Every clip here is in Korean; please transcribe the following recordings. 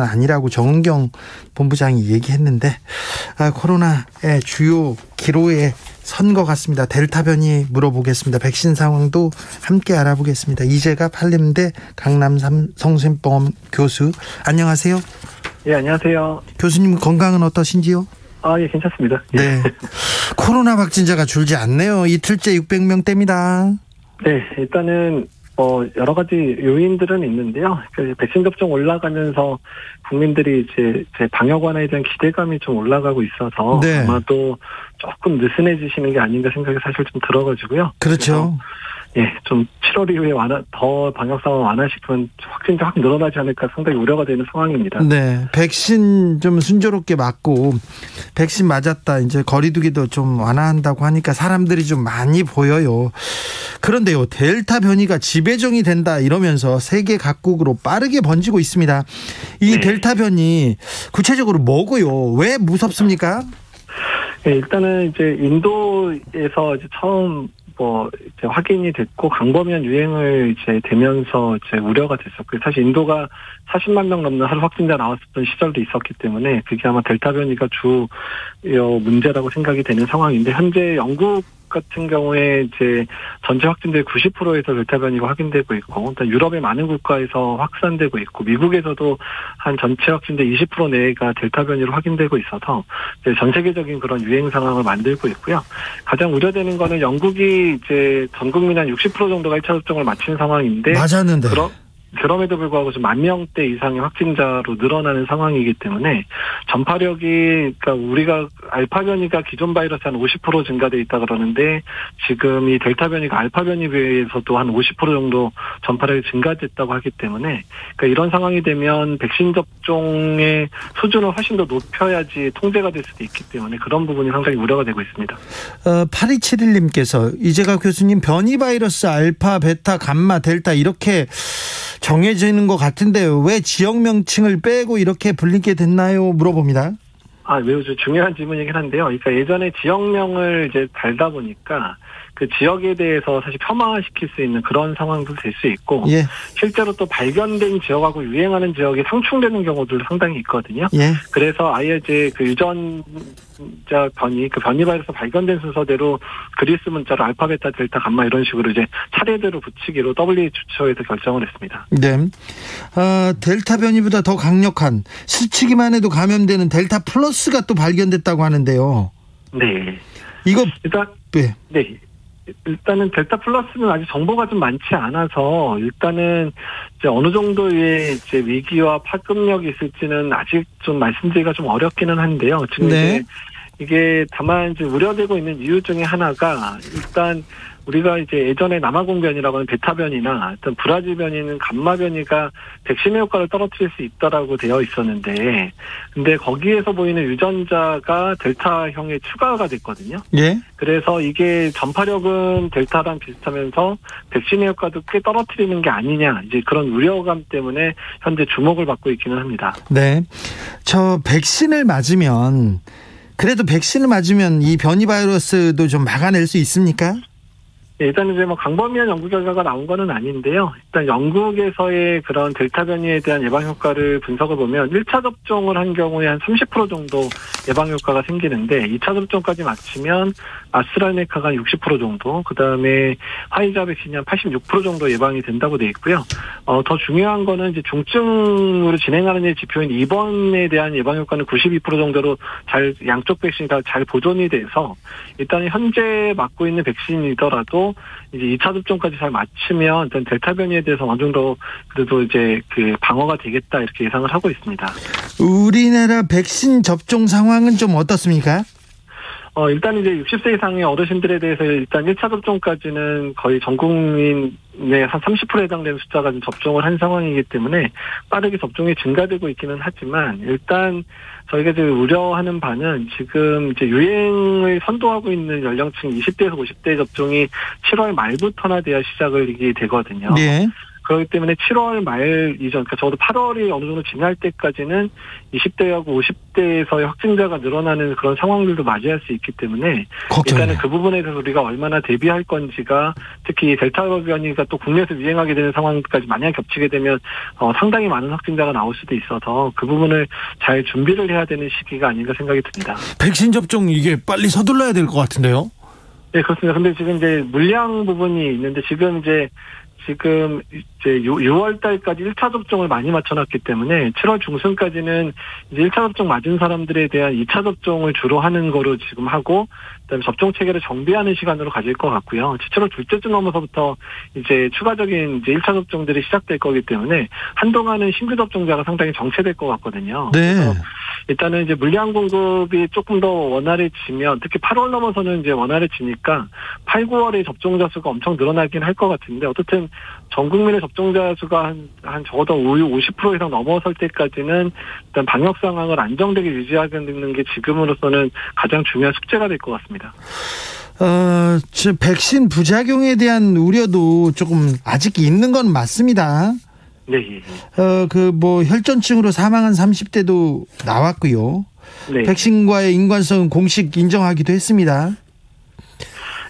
아니라고 정은경 본부장이 얘기했는데 코로나의 주요 기로에 선 것 같습니다. 델타 변이 물어보겠습니다. 백신 상황도 함께 알아보겠습니다. 이재갑 한림대 강남성심병원 교수, 안녕하세요. 예, 안녕하세요. 교수님 건강은 어떠신지요? 예, 괜찮습니다. 네. 코로나 확진자가 줄지 않네요. 이틀째 600명대입니다. 네, 일단은 여러 가지 요인들은 있는데요. 백신 접종 올라가면서 국민들이 이제 방역 완화에 대한 기대감이 좀 올라가고 있어서 네. 아마도 조금 느슨해지시는 게 아닌가 생각이 사실 좀 들어가지고요. 그렇죠. 예, 좀 7월 이후에 더 방역 상황 완화시키면 확진자 확 늘어나지 않을까 상당히 우려가 되는 상황입니다. 네, 백신 좀 순조롭게 맞고 백신 맞았다 이제 거리두기도 좀 완화한다고 하니까 사람들이 좀 많이 보여요. 그런데요, 델타 변이가 지배종이 된다 이러면서 세계 각국으로 빠르게 번지고 있습니다. 이 네. 델타 변이 구체적으로 뭐고요? 왜 무섭습니까? 네, 일단은 이제 인도에서 이제 처음 이제 확인이 됐고 강범위한 유행을 이제 되면서 이제 우려가 됐었고, 사실 인도가 40만 명 넘는 하루 확진자 나왔었던 시절도 있었기 때문에 그게 아마 델타 변이가 주 문제라고 생각이 되는 상황인데, 현재 영국 같은 경우에 이제 전체 확진자의 90%에서 델타 변이가 확인되고 있고, 유럽의 많은 국가에서 확산되고 있고, 미국에서도 한 전체 확진자 20% 내가 델타 변이로 확인되고 있어서 이제 전 세계적인 그런 유행 상황을 만들고 있고요. 가장 우려되는 거는 영국이 이제 전 국민 한 60% 정도가 1차 접종을 마친 상황인데, 맞았는데. 그럼에도 불구하고 좀 10,000명대 이상의 확진자로 늘어나는 상황이기 때문에 전파력이, 그러니까 우리가 알파 변이가 기존 바이러스 한 50% 증가돼 있다 그러는데, 지금 이 델타 변이가 알파 변이에 비해서도 한 50% 정도 전파력이 증가됐다고 하기 때문에, 그러니까 이런 상황이 되면 백신 접종의 수준을 훨씬 더 높여야지 통제가 될 수도 있기 때문에 그런 부분이 상당히 우려가 되고 있습니다. 8271님께서 이재갑 교수님, 변이 바이러스 알파, 베타, 감마, 델타 이렇게 정해지는 것 같은데요. 왜 지역 명칭을 빼고 이렇게 불리게 됐나요? 물어봅니다. 매우 중요한 질문이긴 한데요. 그러니까 예전에 지역명을 이제 달다 보니까 그 지역에 대해서 사실 폄하시킬 수 있는 그런 상황도 될 수 있고, 예. 실제로 또 발견된 지역하고 유행하는 지역이 상충되는 경우들도 상당히 있거든요. 예. 그래서 아예 이제 그 유전자 변이, 그 변이 바이러스 발견된 순서대로 그리스 문자로 알파, 베타, 델타, 감마 이런 식으로 이제 차례대로 붙이기로 WHO에서 결정을 했습니다. 네. 델타 변이보다 더 강력한, 스치기만 해도 감염되는 델타 플러스가 또 발견됐다고 하는데요. 네. 이거 일단은 델타 플러스는 아직 정보가 좀 많지 않아서 일단은 이제 어느 정도의 이제 위기와 파급력이 있을지는 아직 좀 말씀드리기가 좀 어렵기는 한데요. 지금 네. 이게 다만 이제 우려되고 있는 이유 중에 하나가, 일단 우리가 이제 예전에 남아공 변이라고 하는 베타 변이나 어떤 브라질 변이는 감마 변이가 백신의 효과를 떨어뜨릴 수 있다라고 되어 있었는데, 근데 거기에서 보이는 유전자가 델타형에 추가가 됐거든요. 예. 그래서 이게 전파력은 델타랑 비슷하면서 백신의 효과도 꽤 떨어뜨리는 게 아니냐, 이제 그런 우려감 때문에 현재 주목을 받고 있기는 합니다. 네. 그래도 백신을 맞으면 이 변이 바이러스도 좀 막아낼 수 있습니까? 일단 이제 광범위한 연구 결과가 나온 거는 아닌데요. 일단 영국에서의 그런 델타 변이에 대한 예방 효과를 분석을 보면 1차 접종을 한 경우에 한 30% 정도 예방 효과가 생기는데, 2차 접종까지 마치면 아스트라제네카가 60% 정도, 그다음에 화이자 백신이 한 86% 정도 예방이 된다고 돼 있고요. 더 중요한 거는 이제 중증으로 진행하는 지표인 입원에 대한 예방 효과는 92% 정도로 양쪽 백신이 다 잘 보존이 돼서, 일단 현재 맞고 있는 백신이더라도 이제 2차 접종까지 잘 마치면 일단 델타 변이에 대해서 어느 정도 그래도 이제 그 방어가 되겠다, 이렇게 예상을 하고 있습니다. 우리나라 백신 접종 상황은 좀 어떻습니까? 일단 이제 60세 이상의 어르신들에 대해서 일단 1차 접종까지는 거의 전 국민의 한 30%에 해당되는 숫자가 좀 접종을 한 상황이기 때문에 빠르게 접종이 증가되고 있기는 하지만, 일단 저희가 지금 우려하는 바는 지금 이제 유행을 선도하고 있는 연령층 20대에서 50대 접종이 7월 말부터나 돼야 시작을 이게 되거든요. 네. 그렇기 때문에 7월 말 이전, 그러니까 적어도 8월이 어느 정도 지날 때까지는 20대하고 50대에서의 확진자가 늘어나는 그런 상황들도 맞이할 수 있기 때문에 일단은 그 부분에 대해서 우리가 얼마나 대비할 건지가, 특히 델타 변이가 또 국내에서 유행하게 되는 상황까지 만약 겹치게 되면 상당히 많은 확진자가 나올 수도 있어서 그 부분을 잘 준비를 해야 되는 시기가 아닌가 생각이 듭니다. 백신 접종 이게 빨리 서둘러야 될 것 같은데요? 네, 그렇습니다. 근데 지금 이제 물량 부분이 있는데 지금 이제 6월 달까지 1차 접종을 많이 맞춰놨기 때문에 7월 중순까지는 이제 1차 접종 맞은 사람들에 대한 2차 접종을 주로 하는 거로 지금 하고, 그다음에 접종 체계를 정비하는 시간으로 가질 것 같고요. 7월 둘째 주 넘어서부터 이제 추가적인 이제 1차 접종들이 시작될 거기 때문에 한동안은 신규 접종자가 상당히 정체될 것 같거든요. 네. 그래서 일단은 이제 물량 공급이 조금 더 원활해지면, 특히 8월 넘어서는 이제 원활해지니까 8, 9월에 접종자 수가 엄청 늘어나긴 할 것 같은데, 어쨌든 전 국민의 접종자 수가 한 적어도 50% 이상 넘어설 때까지는 일단 방역 상황을 안정되게 유지하는 게 지금으로서는 가장 중요한 숙제가 될 것 같습니다. 지금 백신 부작용에 대한 우려도 조금 아직 있는 건 맞습니다. 네. 혈전증으로 사망한 30대도 나왔고요. 네. 백신과의 인관성은 공식 인정하기도 했습니다.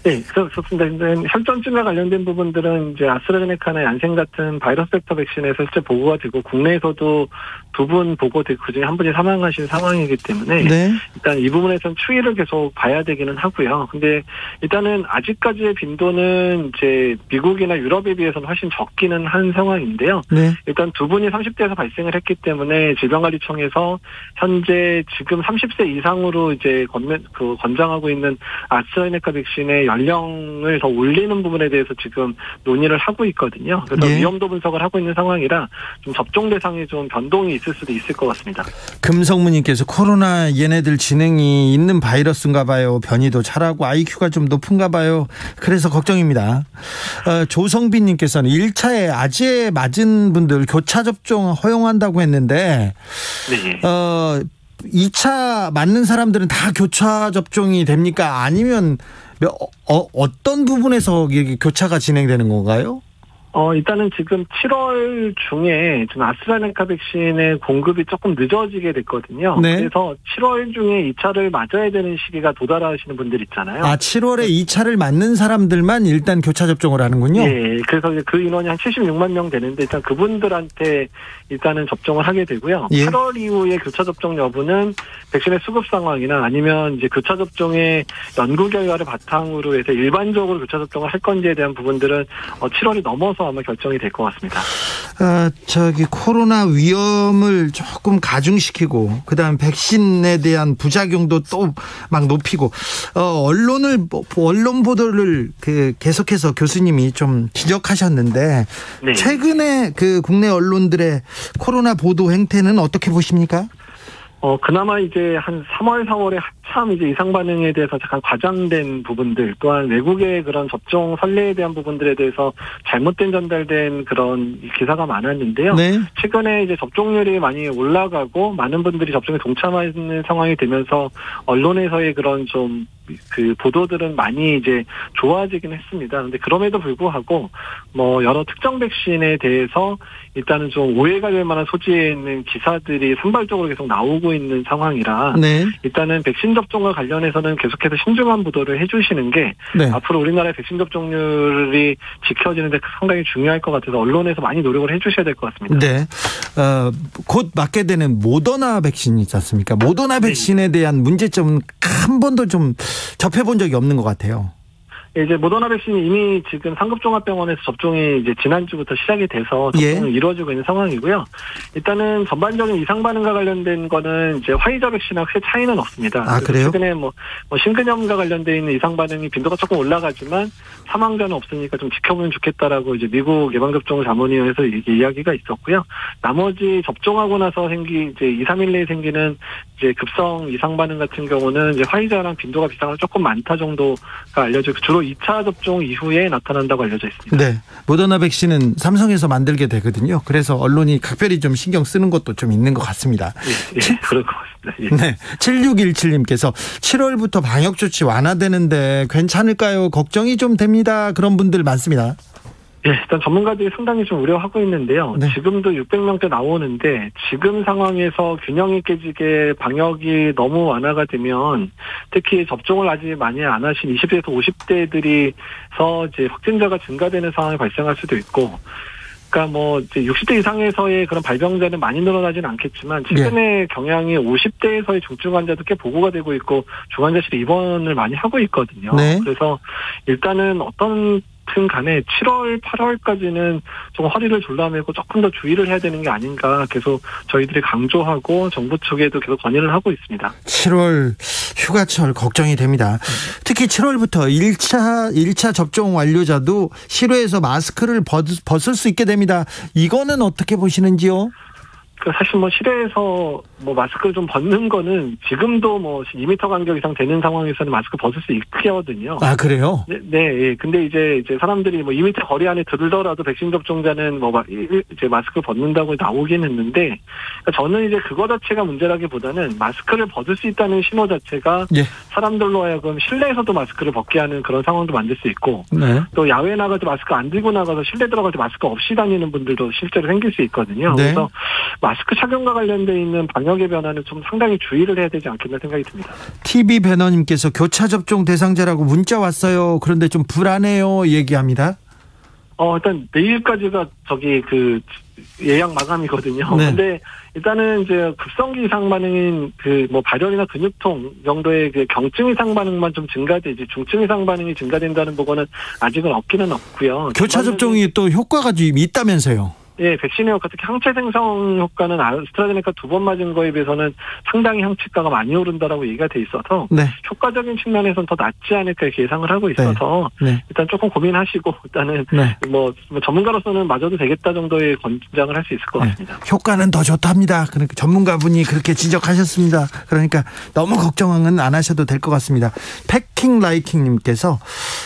네, 그렇습니다. 혈전증과 관련된 부분들은 이제 아스트라제네카나 얀센 같은 바이러스 벡터 백신에서 실제 보고가 되고, 국내에서도 2분 보고되고 그중에 한 분이 사망하신 상황이기 때문에 네. 일단 이 부분에서는 추이를 계속 봐야 되기는 하고요. 근데 일단은 아직까지의 빈도는 이제 미국이나 유럽에 비해서는 훨씬 적기는 한 상황인데요. 네. 일단 2분이 30대에서 발생을 했기 때문에 질병관리청에서 현재 지금 30세 이상으로 이제 권장하고 있는 아스트라제네카 백신의 연령을 더 올리는 부분에 대해서 지금 논의를 하고 있거든요. 그래서 네. 위험도 분석을 하고 있는 상황이라 좀 접종 대상이 좀 변동이 있을 수도 있을 것 같습니다. 금성무님께서 코로나 얘네들 진행이 있는 바이러스인가 봐요. 변이도 잘하고 IQ가 좀 높은가 봐요. 그래서 걱정입니다. 조성빈님께서는 1차에 아재 맞은 분들 교차 접종 허용한다고 했는데 네. 2차 맞는 사람들은 다 교차 접종이 됩니까? 아니면 어떤 부분에서 교차가 진행되는 건가요? 일단은 지금 7월 중에 좀 아스트라제네카 백신의 공급이 조금 늦어지게 됐거든요. 네. 그래서 7월 중에 2차를 맞아야 되는 시기가 도달하시는 분들 있잖아요. 7월에 2차를 맞는 사람들만 일단 교차 접종을 하는군요. 네. 그래서 그 인원이 한 76만 명 되는데 일단 그분들한테 일단은 접종을 하게 되고요. 예. 8월 이후에 교차 접종 여부는 백신의 수급 상황이나 아니면 이제 교차 접종의 연구 결과를 바탕으로 해서 일반적으로 교차 접종을 할 건지에 대한 부분들은 7월이 넘어서 아마 결정이 될 것 같습니다. 코로나 위험을 조금 가중시키고 그다음 백신에 대한 부작용도 또 막 높이고 언론 보도를 계속해서 교수님이 좀 지적하셨는데 네. 최근에 국내 언론들의 코로나 보도 행태는 어떻게 보십니까? 그나마 이제 한 3월, 4월에 한참 이제 이상 반응에 대해서 잠깐 과장된 부분들, 또한 외국의 그런 접종 선례에 대한 부분들에 대해서 잘못된 전달된 그런 기사가 많았는데요. 네. 최근에 이제 접종률이 많이 올라가고 많은 분들이 접종에 동참하는 상황이 되면서 언론에서의 그런 좀 보도들은 많이 이제 좋아지긴 했습니다. 근데 그럼에도 불구하고 여러 특정 백신에 대해서 일단은 좀 오해가 될 만한 소지에 있는 기사들이 산발적으로 계속 나오고 있는 상황이라 네. 일단은 백신 접종과 관련해서는 계속해서 신중한 보도를 해주시는 게 네. 앞으로 우리나라의 백신 접종률이 지켜지는 데 상당히 중요할 것 같아서 언론에서 많이 노력을 해주셔야 될 것 같습니다. 네. 곧 맞게 되는 모더나 백신이 있지 않습니까? 모더나 백신에 대한 문제점은 한 번도 좀 접해본 적이 없는 것 같아요. 이제 모더나 백신이 이미 지금 상급종합병원에서 접종이 이제 지난주부터 시작이 돼서 접종이 이루어지고 있는 상황이고요. 일단은 전반적인 이상 반응과 관련된 거는 이제 화이자 백신하고 크게 차이는 없습니다. 그래요? 최근에 심근염과 관련돼 있는 이상 반응이 빈도가 조금 올라가지만 사망자는 없으니까 좀 지켜보면 좋겠다라고 이제 미국 예방접종자문위원회에서 이야기가 있었고요. 나머지 접종하고 나서 이제 2, 3일 내에 생기는 이제 급성 이상 반응 같은 경우는 이제 화이자랑 빈도가 비슷한 조금 많다 정도가 알려져 주로 2차 접종 이후에 나타난다고 알려져 있습니다. 네, 모더나 백신은 삼성에서 만들게 되거든요. 그래서 언론이 각별히 좀 신경 쓰는 것도 좀 있는 것 같습니다. 예, 그럴 것 같습니다. 예. 네, 7617님께서 7월부터 방역 조치 완화되는데 괜찮을까요? 걱정이 좀 됩니다. 그런 분들 많습니다. 예, 일단 전문가들이 상당히 좀 우려하고 있는데요. 네. 지금도 600명대 나오는데 지금 상황에서 균형이 깨지게 방역이 너무 완화가 되면 특히 접종을 아직 많이 안 하신 20대에서 50대들이서 이제 확진자가 증가되는 상황이 발생할 수도 있고, 그러니까 뭐 이제 60대 이상에서의 그런 발병자는 많이 늘어나지는 않겠지만 최근에 경향이 50대에서의 중증 환자도 꽤 보고가 되고 있고 중환자실 입원을 많이 하고 있거든요. 네. 그래서 일단은 어떤 간에 7월, 8월까지는 좀 허리를 졸라매고 조금 더 주의를 해야 되는 게 아닌가 계속 저희들이 강조하고 정부 측에도 계속 건의를 하고 있습니다. 7월 휴가철 걱정이 됩니다. 특히 7월부터 1차 접종 완료자도 실외에서 마스크를 벗을 수 있게 됩니다. 이거는 어떻게 보시는지요? 사실 뭐 실외에서 뭐 마스크를 좀 벗는 거는 지금도 뭐 2m 간격 이상 되는 상황에서는 마스크 벗을 수 있거든요. 아, 그래요? 네, 예. 근데 이제 사람들이 뭐 2m 거리 안에 들더라도 백신 접종자는 뭐 이제 마스크 벗는다고 나오긴 했는데, 그러니까 저는 이제 그거 자체가 문제라기보다는 마스크를 벗을 수 있다는 신호 자체가 예. 사람들로 하여금 실내에서도 마스크를 벗게 하는 그런 상황도 만들 수 있고, 네. 또 야외 나갈 때 마스크 안 들고 나가서 실내 들어갈 때 마스크 없이 다니는 분들도 실제로 생길 수 있거든요. 네. 그래서 마스크 착용과 관련돼 있는 방역의 변화는 좀 상당히 주의를 해야 되지 않겠나 생각이 듭니다. TV 배너님께서 교차 접종 대상자라고 문자 왔어요. 그런데 좀 불안해요. 얘기합니다. 일단 내일까지가 그 예약 마감이거든요. 네. 근데 일단은 이제 급성기 이상 반응인 그 뭐 발열이나 근육통 정도의 그 경증 이상 반응만 좀 증가되지 중증 이상 반응이 증가된다는 보고는 아직은 없기는 없고요. 교차 접종이 또 효과가 좀 있다면서요. 예, 백신의 효과, 특히 항체 생성 효과는 아스트라제네카 2번 맞은 거에 비해서는 상당히 항체가가 많이 오른다라고 얘기가 돼 있어서 네. 효과적인 측면에서는 더 낫지 않을까 이렇게 예상을 하고 있어서 네. 네. 일단 조금 고민하시고 일단은 네. 뭐 전문가로서는 맞아도 되겠다 정도의 권장을 할 수 있을 것 같습니다. 네. 효과는 더 좋답니다. 그러니까 전문가분이 그렇게 지적하셨습니다. 그러니까 너무 걱정은 안 하셔도 될 것 같습니다. 팬킹라이킹님께서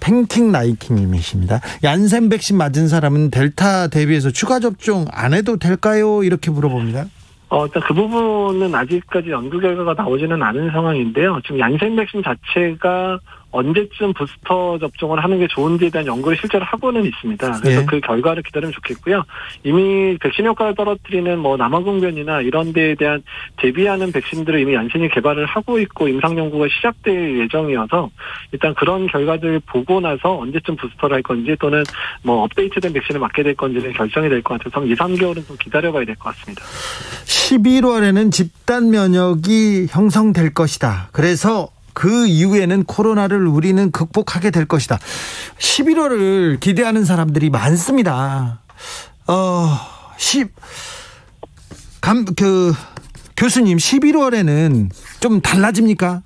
팬킹라이킹님이십니다. 얀센 백신 맞은 사람은 델타 대비해서 추가 접종 안 해도 될까요? 이렇게 물어봅니다. 일단 그 부분은 아직까지 연구 결과가 나오지는 않은 상황인데요. 지금 얀센 백신 자체가 언제쯤 부스터 접종을 하는 게 좋은지에 대한 연구를 실제로 하고는 있습니다. 그래서 예. 그 결과를 기다리면 좋겠고요. 이미 백신 효과를 떨어뜨리는 뭐 남아공변이나 이런 데에 대한 대비하는 백신들을 이미 얀센이 개발을 하고 있고 임상 연구가 시작될 예정이어서 일단 그런 결과들 보고 나서 언제쯤 부스터를 할 건지 또는 뭐 업데이트된 백신을 맞게 될 건지는 결정이 될 것 같아서 2, 3개월은 좀 기다려봐야 될 것 같습니다. 11월에는 집단 면역이 형성될 것이다. 그래서 그 이후에는 코로나를 우리는 극복하게 될 것이다. 11월을 기대하는 사람들이 많습니다. 교수님 11월에는 좀 달라집니까?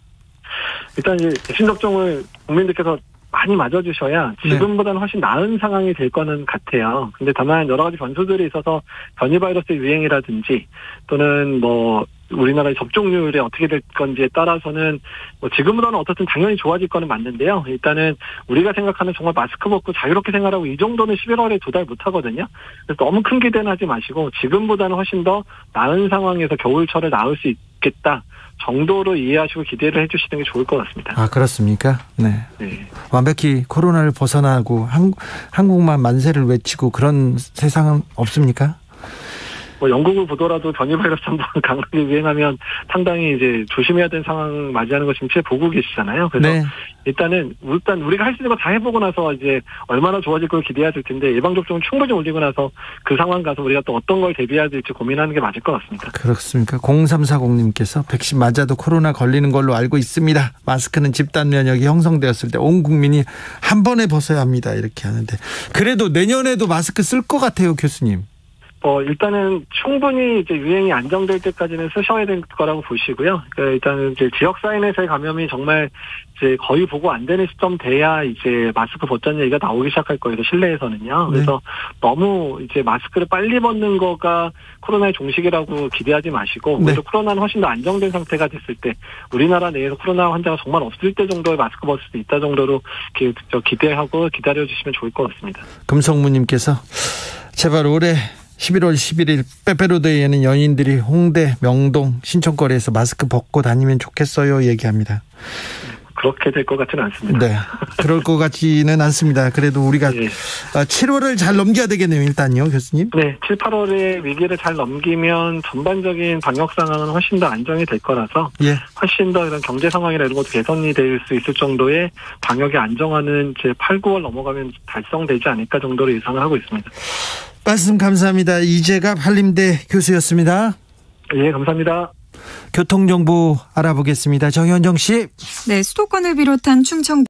일단 이제 백신 접종을 국민들께서 많이 맞아주셔야 지금보다는 훨씬 나은 상황이 될 거는 같아요. 근데 다만 여러 가지 변수들이 있어서 변이 바이러스의 유행이라든지 또는 뭐 우리나라의 접종률이 어떻게 될 건지에 따라서는 뭐 지금보다는 어떻든 당연히 좋아질 거는 맞는데요. 일단은 우리가 생각하는 정말 마스크 벗고 자유롭게 생활하고 이 정도는 11월에 2달 못 하거든요. 그래서 너무 큰 기대는 하지 마시고 지금보다는 훨씬 더 나은 상황에서 겨울철을 나을 수 있겠다 정도로 이해하시고 기대를 해주시는 게 좋을 것 같습니다. 아, 그렇습니까? 네. 네. 완벽히 코로나를 벗어나고 한국만 만세를 외치고 그런 세상은 없습니까? 뭐 영국을 보더라도 변이 바이러스 한번 강하게 유행하면 상당히 이제 조심해야 되는 상황 맞이하는 거 지금 보고 계시잖아요. 그래서 네. 일단 우리가 할 수 있는 거 다 해보고 나서 이제 얼마나 좋아질 걸 기대해야 될 텐데 예방접종을 충분히 올리고 나서 그 상황 가서 우리가 또 어떤 걸 대비해야 될지 고민하는 게 맞을 것 같습니다. 그렇습니까? 0340님께서 백신 맞아도 코로나 걸리는 걸로 알고 있습니다. 마스크는 집단 면역이 형성되었을 때 온 국민이 한 번에 벗어야 합니다. 이렇게 하는데 그래도 내년에도 마스크 쓸 것 같아요, 교수님. 일단은 충분히 이제 유행이 안정될 때까지는 쓰셔야 될 거라고 보시고요. 그러니까 일단은 이제 지역 사회에서의 감염이 정말 이제 거의 보고 안 되는 시점 돼야 이제 마스크 벗자는 얘기가 나오기 시작할 거예요. 실내에서는요. 그래서 네. 너무 이제 마스크를 빨리 벗는 거가 코로나의 종식이라고 기대하지 마시고 네. 그래도 코로나는 훨씬 더 안정된 상태가 됐을 때 우리나라 내에서 코로나 환자가 정말 없을 때 정도의 마스크 벗을 수 있다 정도로 기대하고 기다려주시면 좋을 것 같습니다. 금성무님께서 제발 올해 11월 11일 빼빼로데이에는 연인들이 홍대, 명동, 신촌거리에서 마스크 벗고 다니면 좋겠어요 얘기합니다. 그렇게 될 것 같지는 않습니다. 네, 그럴 것 같지는 않습니다. 그래도 우리가 7월을 잘 넘겨야 되겠네요. 일단요, 교수님. 네, 7, 8월에 위기를 잘 넘기면 전반적인 방역 상황은 훨씬 더 안정이 될 거라서 훨씬 더 이런 경제 상황이나 이런 것도 개선이 될 수 있을 정도의 방역의 안정화는 제 8, 9월 넘어가면 달성되지 않을까 정도로 예상을 하고 있습니다. 말씀 감사합니다. 이재갑 한림대 교수였습니다. 예, 감사합니다. 교통정보 알아보겠습니다. 정현정 씨. 네, 수도권을 비롯한 충청